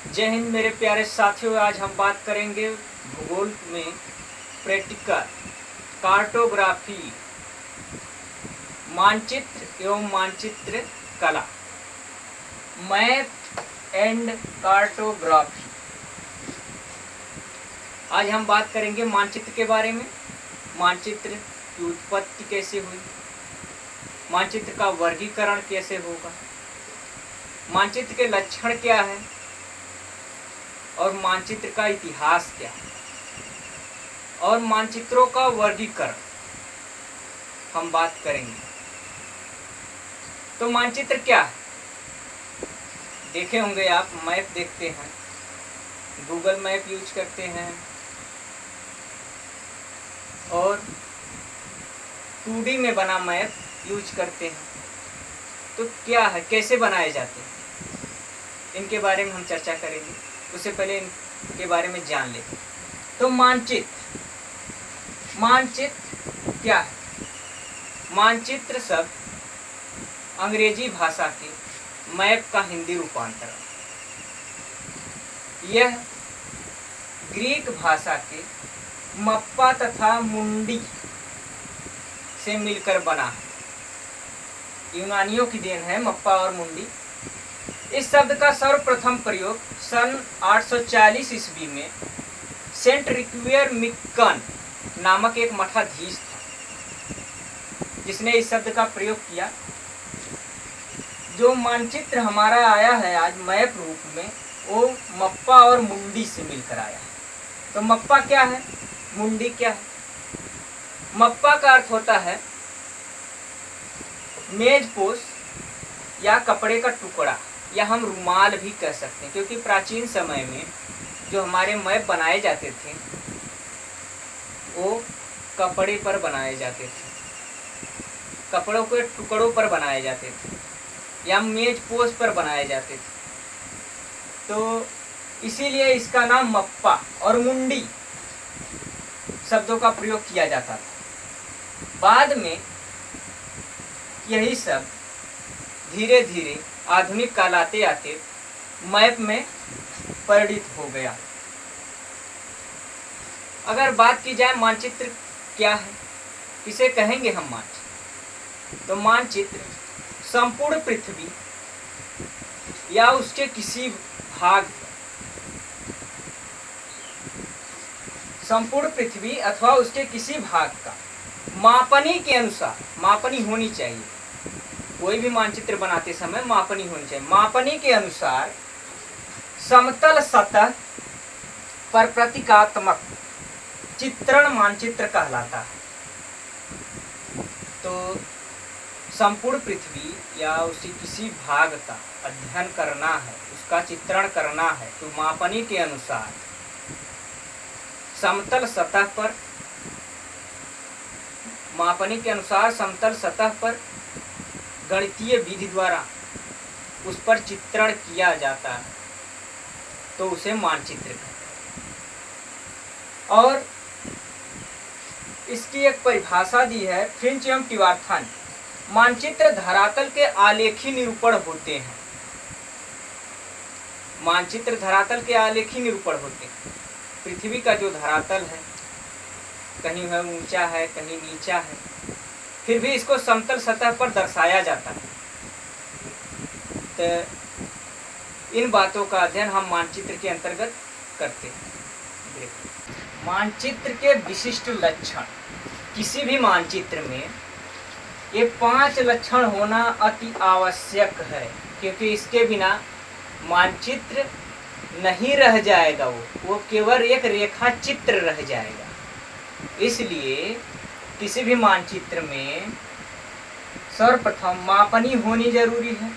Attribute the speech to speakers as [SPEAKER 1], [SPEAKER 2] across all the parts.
[SPEAKER 1] जय हिंद मेरे प्यारे साथियों। आज हम बात करेंगे भूगोल में प्रैक्टिकल कार्टोग्राफी, मानचित्र एवं मानचित्र कला, मैप एंड कार्टोग्राफी। आज हम बात करेंगे मानचित्र के बारे में। मानचित्र की उत्पत्ति कैसे हुई, मानचित्र का वर्गीकरण कैसे होगा, मानचित्र के लक्षण क्या है और मानचित्र का इतिहास क्या है, और मानचित्रों का वर्गीकरण हम बात करेंगे। तो मानचित्र क्या है? देखे होंगे आप, मैप देखते हैं, गूगल मैप यूज करते हैं और 2D में बना मैप यूज करते हैं। तो क्या है, कैसे बनाए जाते हैं, इनके बारे में हम चर्चा करेंगे। उससे पहले इनके बारे में जान लें। तो मानचित्र क्या है? मानचित्र शब्द अंग्रेजी भाषा के मैप का हिंदी रूपांतरण। यह ग्रीक भाषा के मप्पा तथा मुंडी से मिलकर बना है। यूनानियों की देन है मप्पा और मुंडी। इस शब्द का सर्वप्रथम प्रयोग सन 840 ईस्वी में सेंट रिक्वियर मिक्कन नामक एक मठाधीश था, जिसने इस शब्द का प्रयोग किया। जो मानचित्र हमारा आया है आज मैप रूप में, वो मप्पा और मुंडी से मिलकर आया है। तो मप्पा क्या है, मुंडी क्या है? मप्पा का अर्थ होता है मेजपोश या कपड़े का टुकड़ा, या हम रुमाल भी कह सकते हैं, क्योंकि प्राचीन समय में जो हमारे मैप बनाए जाते थे वो कपड़े पर बनाए जाते थे, कपड़ों के टुकड़ों पर बनाए जाते थे या मेजपोश पर बनाए जाते थे। तो इसीलिए इसका नाम मप्पा और मुंडी शब्दों का प्रयोग किया जाता था। बाद में यही सब धीरे धीरे आधुनिक काल आते आते मैप में परिणित हो गया। अगर बात की जाए मानचित्र क्या है, किसे कहेंगे हम मानचित्र? तो मानचित्र संपूर्ण पृथ्वी या उसके किसी भाग, संपूर्ण पृथ्वी अथवा उसके किसी भाग का मापनी के अनुसार, मापनी होनी चाहिए, कोई भी मानचित्र बनाते समय मापनी होनी चाहिए। मापनी के अनुसार समतल सतह पर प्रतीकात्मक चित्रण मानचित्र कहलाता है। तो संपूर्ण पृथ्वी या उसी किसी भाग का अध्ययन करना है, उसका चित्रण करना है, तो मापनी के अनुसार समतल सतह पर, मापनी के अनुसार समतल सतह पर गणितीय विधि द्वारा उस पर चित्रण किया जाता है, तो उसे मानचित्र कहते हैं। और इसकी एक परिभाषा दी है फिंच एवं टिवार्थन। मानचित्र धरातल के आलेखी निरूपण होते हैं। मानचित्र धरातल के आलेखी निरूपण होते हैं। पृथ्वी का जो धरातल है, कहीं है ऊंचा है, कहीं नीचा है, फिर भी इसको समतल सतह पर दर्शाया जाता है। तो इन बातों का अध्ययन हम मानचित्र के अंतर्गत करते हैं। मानचित्र के विशिष्ट लक्षण। किसी भी मानचित्र में ये 5 लक्षण होना अति आवश्यक है, क्योंकि इसके बिना मानचित्र नहीं रह जाएगा, वो केवल एक रेखा चित्र रह जाएगा। इसलिए किसी भी मानचित्र में सर्वप्रथम मापनी होनी जरूरी है,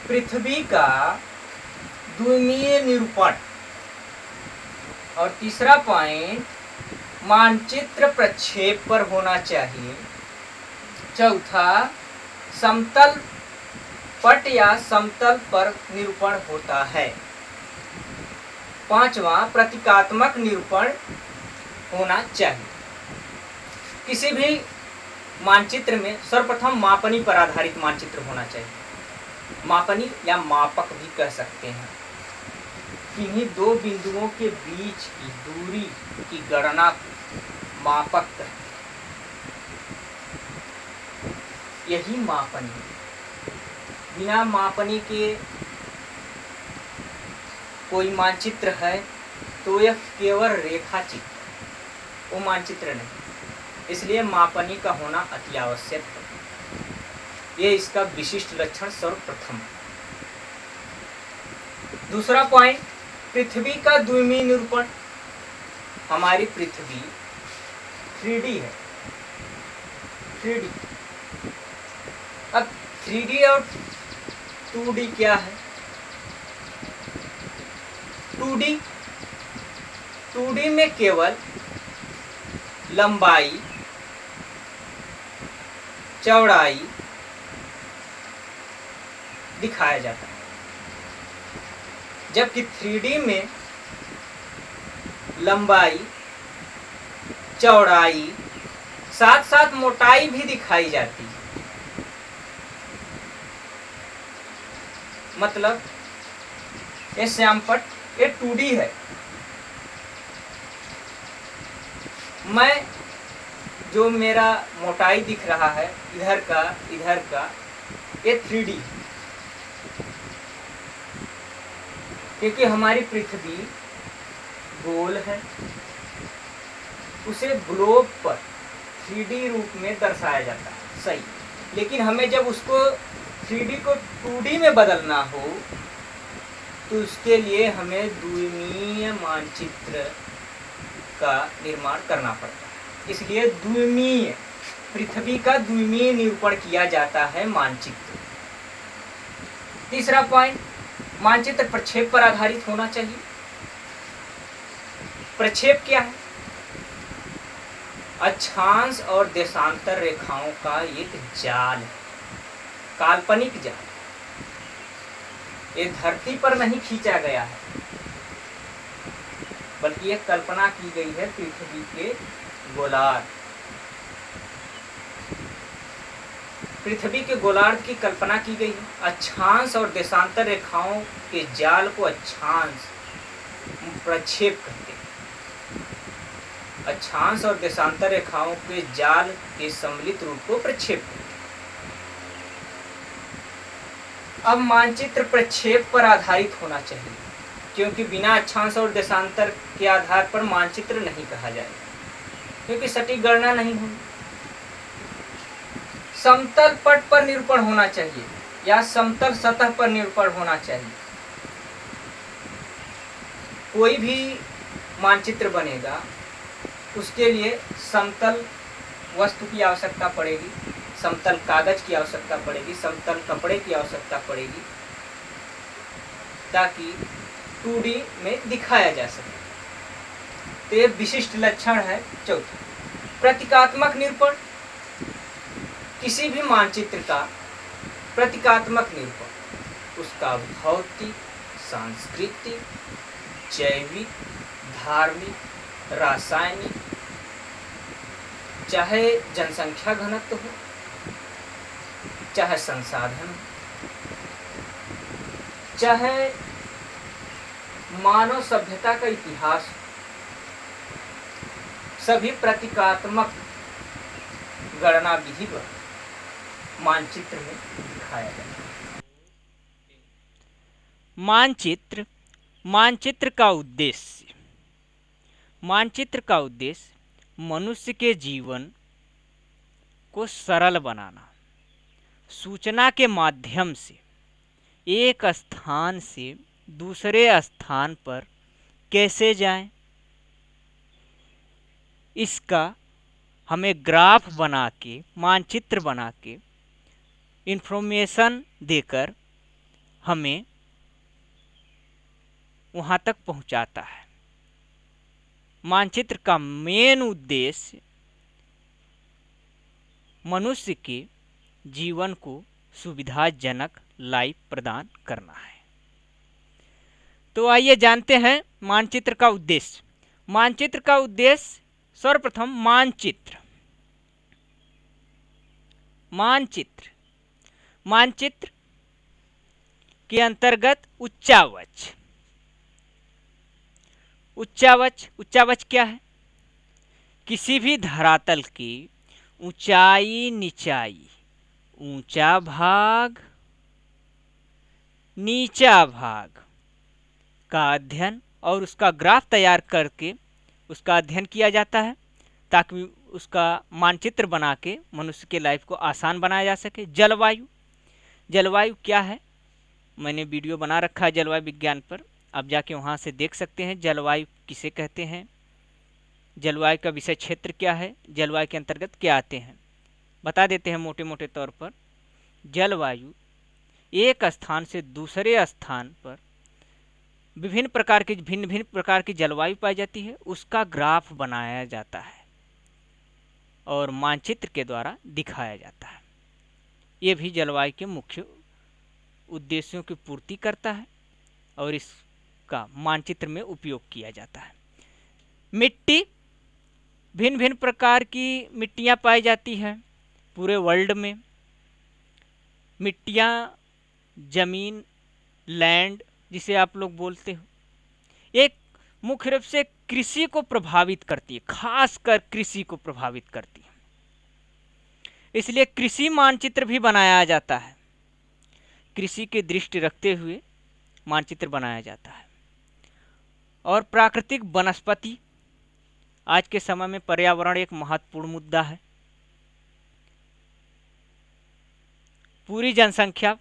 [SPEAKER 1] पृथ्वी का द्विमीय निरूपण, और तीसरा पॉइंट मानचित्र प्रक्षेप पर होना चाहिए। चौथा समतल पट या समतल पर निरूपण होता है। पांचवा प्रतीकात्मक निरूपण होना चाहिए। किसी भी मानचित्र में सर्वप्रथम मापनी पर आधारित मानचित्र होना चाहिए। मापनी या मापक भी कह सकते हैं। किन्हीं दो बिंदुओं के बीच की दूरी की गणना मापक कहते हैं। यही मापनी, बिना मापनी के कोई मानचित्र है तो यह केवल रेखा चित्र, वो मानचित्र नहीं, इसलिए मापनी का होना अति आवश्यक है। ये इसका विशिष्ट लक्षण सर्वप्रथम। दूसरा पॉइंट, पृथ्वी का द्विमीय निरूपण। हमारी पृथ्वी 3D है, 3D। अब 3D और 2D क्या है? 2D में केवल लंबाई, चौड़ाई दिखाया जाता है, जबकि 3D में लंबाई, चौड़ाई साथ साथ मोटाई भी दिखाई जाती है। मतलब ये श्यामपट्ट, ये 2D है। मैं जो मेरा मोटाई दिख रहा है इधर का, ये 3D, क्योंकि हमारी पृथ्वी गोल है, उसे ग्लोब पर 3D रूप में दर्शाया जाता है, सही। लेकिन हमें जब उसको 3D को 2D में बदलना हो तो उसके लिए हमें द्विमीय मानचित्र का निर्माण करना पड़ता है। इसलिए द्विमीय, पृथ्वी का द्विमीय निरूपण किया जाता है मानचित्र। तीसरा पॉइंट, मानचित्र प्रक्षेप पर आधारित होना चाहिए। प्रक्षेप क्या है? अक्षांश और देशांतर रेखाओं का एक जाल, काल्पनिक जाल। ये धरती पर नहीं खींचा गया है, बल्कि ये कल्पना की गई है पृथ्वी के गोलार्ध, पृथ्वी के गोलार्ध की कल्पना की गई है। अक्षांश और देशांतर रेखाओं के जाल को अक्षांश प्रक्षेप कहते हैं। अक्षांश और देशांतर रेखाओं के जाल के सम्मिलित रूप को प्रक्षेप कहते हैं। अब मानचित्र प्रक्षेप पर आधारित होना चाहिए, क्योंकि बिना अक्षांश और देशांतर के आधार पर मानचित्र नहीं कहा जाएगा, क्योंकि सटीक गणना नहीं होगी। समतल पट पर निरूपण होना चाहिए या समतल सतह पर निरूपण होना चाहिए। कोई भी मानचित्र बनेगा उसके लिए समतल वस्तु की आवश्यकता पड़ेगी, समतल कागज की आवश्यकता पड़ेगी, समतल कपड़े की आवश्यकता पड़ेगी, ताकि 2D में दिखाया जा सके। तो ये विशिष्ट लक्षण है। चौथा, प्रतीकात्मक निरूपण। किसी भी मानचित्र का प्रतीकात्मक निरूपण उसका भौतिक, सांस्कृतिक, जैविक, धार्मिक, रासायनिक, चाहे जनसंख्या घनत्व हो, चाहे संसाधन हो, चाहे मानव सभ्यता का इतिहास, सभी प्रतीकात्मक गणना विधि पर मानचित्र में दिखाया जाता है। मानचित्र का उद्देश्य, मानचित्र का उद्देश्य मनुष्य के जीवन को सरल बनाना, सूचना के माध्यम से एक स्थान से दूसरे स्थान पर कैसे जाएं, इसका हमें ग्राफ बना के, मानचित्र बना के, इन्फॉर्मेशन देकर हमें वहाँ तक पहुँचाता है। मानचित्र का मेन उद्देश्य मनुष्य के जीवन को सुविधाजनक लाइफ प्रदान करना है। तो आइए जानते हैं मानचित्र का उद्देश्य। मानचित्र का उद्देश्य सर्वप्रथम मानचित्र के अंतर्गत उच्चावच,
[SPEAKER 2] उच्चावच, उच्चावच क्या है? किसी भी धरातल की ऊंचाई निचाई, ऊंचा भाग नीचा भाग का अध्ययन और उसका ग्राफ तैयार करके उसका अध्ययन किया जाता है, ताकि उसका मानचित्र बना के मनुष्य के लाइफ को आसान बनाया जा सके। जलवायु, जलवायु क्या है? मैंने वीडियो बना रखा है जलवायु विज्ञान पर, आप जाके वहाँ से देख सकते हैं जलवायु किसे कहते हैं, जलवायु का विषय क्षेत्र क्या है, जलवायु के अंतर्गत क्या आते हैं। बता देते हैं मोटे मोटे तौर पर। जलवायु एक स्थान से दूसरे स्थान पर भिन्न भिन्न प्रकार की जलवायु पाई जाती है, उसका ग्राफ बनाया जाता है और मानचित्र के द्वारा दिखाया जाता है। ये भी जलवायु के मुख्य उद्देश्यों की पूर्ति करता है और इसका मानचित्र में उपयोग किया जाता है। मिट्टी, भिन्न भिन्न प्रकार की मिट्टियाँ पाई जाती हैं पूरे वर्ल्ड में। मिट्टियाँ, जमीन, लैंड जिसे आप लोग बोलते हो, एक मुख्य रूप से कृषि को प्रभावित करती है, खासकर कृषि को प्रभावित करती है। इसलिए कृषि मानचित्र भी बनाया जाता है, कृषि की दृष्टि रखते हुए मानचित्र बनाया जाता है। और प्राकृतिक वनस्पति, आज के समय में पर्यावरण एक महत्वपूर्ण मुद्दा है। पूरी जनसंख्या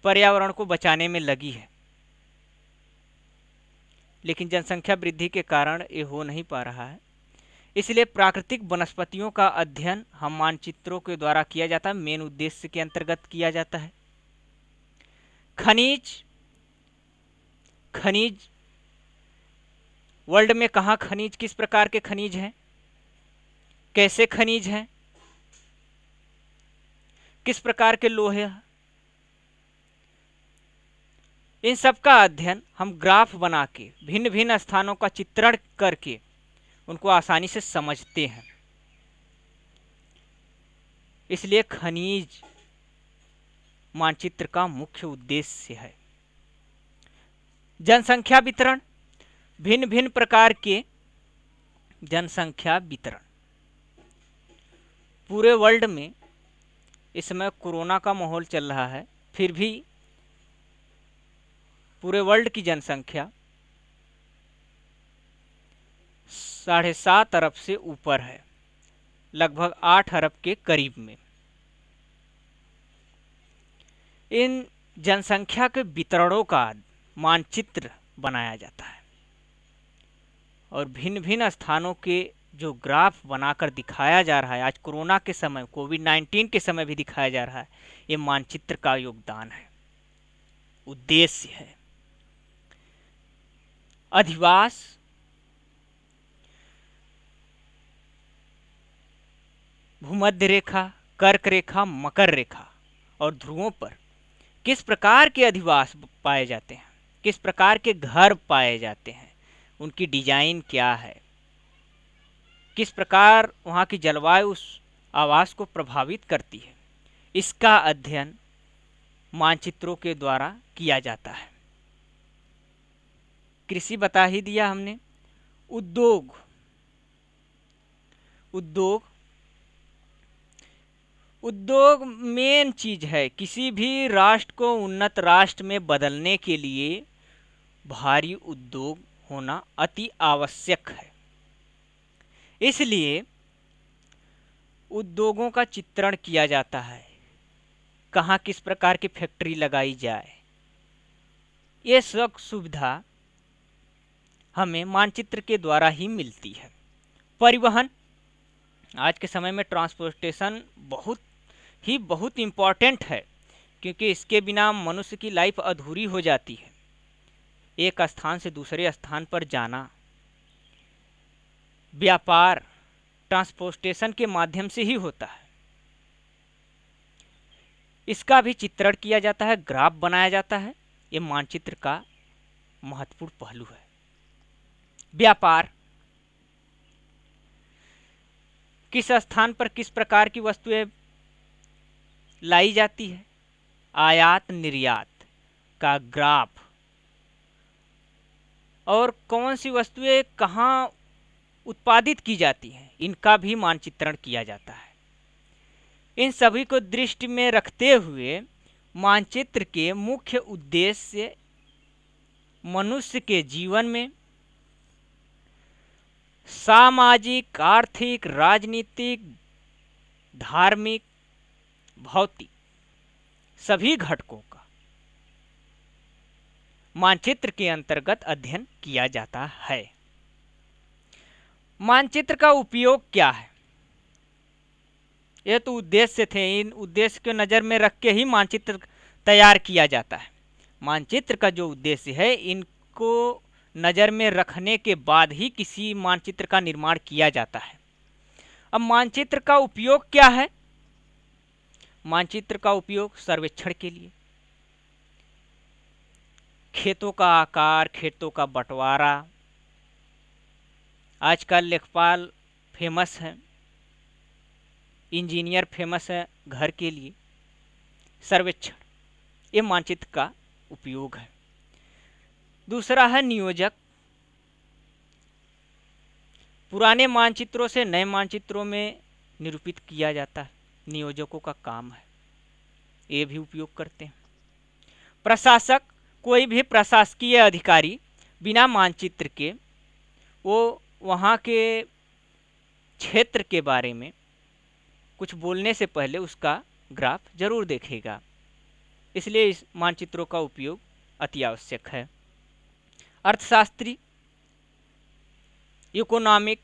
[SPEAKER 2] पर्यावरण को बचाने में लगी है, लेकिन जनसंख्या वृद्धि के कारण ये हो नहीं पा रहा है। इसलिए प्राकृतिक वनस्पतियों का अध्ययन हम मानचित्रों के द्वारा किया जाता है, मेन उद्देश्य के अंतर्गत किया जाता है। खनिज, खनिज वर्ल्ड में कहाँ खनिज, किस प्रकार के खनिज हैं, कैसे खनिज हैं, किस प्रकार के लोहे हैं, इन सब का अध्ययन हम ग्राफ बना के भिन्न भिन्न स्थानों का चित्रण करके उनको आसानी से समझते हैं। इसलिए खनिज मानचित्र का मुख्य उद्देश्य है। जनसंख्या वितरण, भिन्न भिन्न प्रकार के जनसंख्या वितरण। पूरे वर्ल्ड में इस समय कोरोना का माहौल चल रहा है, फिर भी पूरे वर्ल्ड की जनसंख्या 7.5 अरब से ऊपर है, लगभग 8 अरब के करीब में। इन जनसंख्या के वितरणों का मानचित्र बनाया जाता है और भिन्न भिन्न स्थानों के जो ग्राफ बनाकर दिखाया जा रहा है, आज कोरोना के समय, कोविड-19 के समय भी दिखाया जा रहा है, ये मानचित्र का योगदान है, उद्देश्य है। अधिवास, भूमध्य रेखा, कर्क रेखा, मकर रेखा और ध्रुवों पर किस प्रकार के अधिवास पाए जाते हैं, किस प्रकार के घर पाए जाते हैं, उनकी डिजाइन क्या है, किस प्रकार वहाँ की जलवायु उस आवास को प्रभावित करती है, इसका अध्ययन मानचित्रों के द्वारा किया जाता है। कृषि बता ही दिया हमने। उद्योग, उद्योग उद्योग मेन चीज है। किसी भी राष्ट्र को उन्नत राष्ट्र में बदलने के लिए भारी उद्योग होना अति आवश्यक है। इसलिए उद्योगों का चित्रण किया जाता है, कहाँ किस प्रकार की फैक्ट्री लगाई जाए, ये सब सुविधा हमें मानचित्र के द्वारा ही मिलती है। परिवहन, आज के समय में ट्रांसपोर्टेशन बहुत इम्पॉर्टेंट है, क्योंकि इसके बिना मनुष्य की लाइफ अधूरी हो जाती है। एक स्थान से दूसरे स्थान पर जाना, व्यापार ट्रांसपोर्टेशन के माध्यम से ही होता है। इसका भी चित्रण किया जाता है, ग्राफ बनाया जाता है। ये मानचित्र का महत्वपूर्ण पहलू है। व्यापार, किस स्थान पर किस प्रकार की वस्तुएं लाई जाती है, आयात निर्यात का ग्राफ और कौन सी वस्तुएं कहाँ उत्पादित की जाती हैं, इनका भी मानचित्रण किया जाता है। इन सभी को दृष्टि में रखते हुए मानचित्र के मुख्य उद्देश्य मनुष्य के जीवन में सामाजिक, आर्थिक, राजनीतिक, धार्मिक, भौतिक सभी घटकों का मानचित्र के अंतर्गत अध्ययन किया जाता है। मानचित्र का उपयोग क्या है? ये तो उद्देश्य थे, इन उद्देश्य को नज़र में रख के ही मानचित्र तैयार किया जाता है। मानचित्र का जो उद्देश्य है, इनको नज़र में रखने के बाद ही किसी मानचित्र का निर्माण किया जाता है। अब मानचित्र का उपयोग क्या है? मानचित्र का उपयोग सर्वेक्षण के लिए, खेतों का आकार, खेतों का बंटवारा, आजकल लेखपाल फेमस है, इंजीनियर फेमस है घर के लिए, सर्वेक्षण, ये मानचित्र का उपयोग है। दूसरा है नियोजक। पुराने मानचित्रों से नए मानचित्रों में निरूपित किया जाता है, नियोजकों का काम है, ये भी उपयोग करते हैं। प्रशासक, कोई भी प्रशासकीय अधिकारी बिना मानचित्र के वो वहाँ के क्षेत्र के बारे में कुछ बोलने से पहले उसका ग्राफ जरूर देखेगा, इसलिए इस मानचित्रों का उपयोग अति आवश्यक है। अर्थशास्त्री, इकोनॉमिक,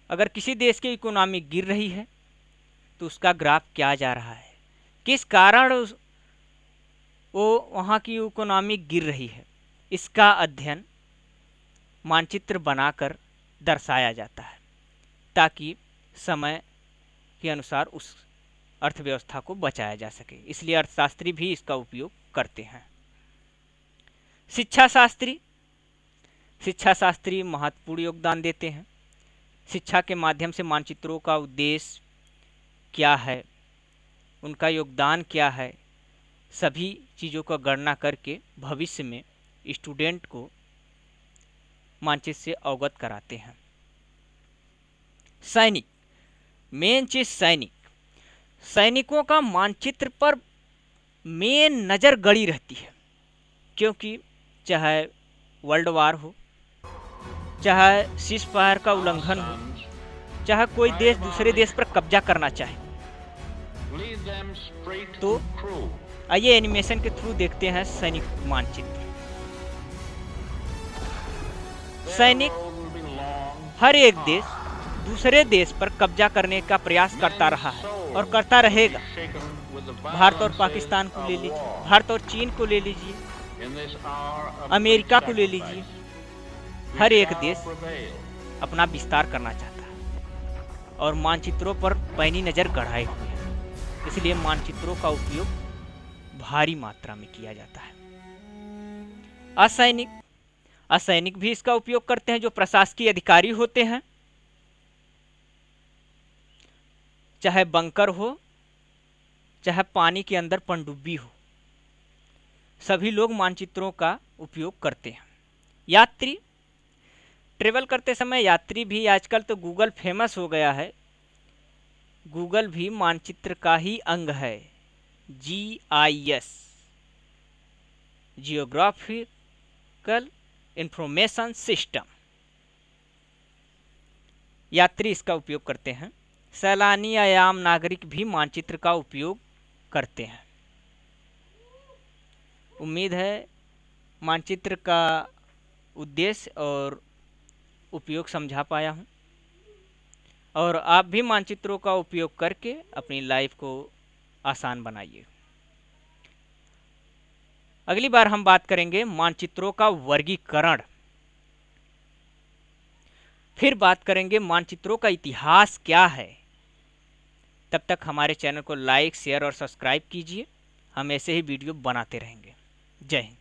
[SPEAKER 2] अगर किसी देश की इकोनॉमी गिर रही है तो उसका ग्राफ क्या जा रहा है, किस कारण वो वहाँ की इकोनॉमी गिर रही है, इसका अध्ययन मानचित्र बनाकर दर्शाया जाता है ताकि समय के अनुसार उस अर्थव्यवस्था को बचाया जा सके। इसलिए अर्थशास्त्री भी इसका उपयोग करते हैं। शिक्षा शास्त्री महत्वपूर्ण योगदान देते हैं। शिक्षा के माध्यम से मानचित्रों का उद्देश्य क्या है, उनका योगदान क्या है, सभी चीज़ों का गणना करके भविष्य में स्टूडेंट को मानचित्र से अवगत कराते हैं। सैनिक, मेन चीज सैनिकों का मानचित्र पर मेन नज़र गड़ी रहती है, क्योंकि चाहे वर्ल्ड वार हो, चाहे सीज़फायर का उल्लंघन हो, चाहे कोई देश दूसरे देश पर कब्जा करना चाहे, तो आइए एनिमेशन के थ्रू देखते हैं सैनिक मानचित्र। सैनिक, हर एक देश दूसरे देश पर कब्जा करने का प्रयास करता रहा है और करता रहेगा। भारत और पाकिस्तान को ले लीजिए, भारत और चीन को ले लीजिए, अमेरिका को ले लीजिए, हर एक देश अपना विस्तार करना चाहता है और मानचित्रों पर पैनी नज़र गड़ाए हुए हैं। इसलिए मानचित्रों का उपयोग भारी मात्रा में किया जाता है। असैनिक भी इसका उपयोग करते हैं, जो प्रशासकीय अधिकारी होते हैं, चाहे बंकर हो, चाहे पानी के अंदर पनडुब्बी हो, सभी लोग मानचित्रों का उपयोग करते हैं। यात्री, ट्रेवल करते समय यात्री भी, आजकल तो गूगल फेमस हो गया है, गूगल भी मानचित्र का ही अंग है। GIS, जियोग्राफिकल इंफॉर्मेशन सिस्टम, यात्री इसका उपयोग करते हैं। सैलानी, आम नागरिक भी मानचित्र का उपयोग करते हैं। उम्मीद है मानचित्र का उद्देश्य और उपयोग समझा पाया हूँ, और आप भी मानचित्रों का उपयोग करके अपनी लाइफ को आसान बनाइए। अगली बार हम बात करेंगे मानचित्रों का वर्गीकरण, फिर बात करेंगे मानचित्रों का इतिहास क्या है। तब तक हमारे चैनल को लाइक, शेयर और सब्सक्राइब कीजिए। हम ऐसे ही वीडियो बनाते रहेंगे। जय हिंद।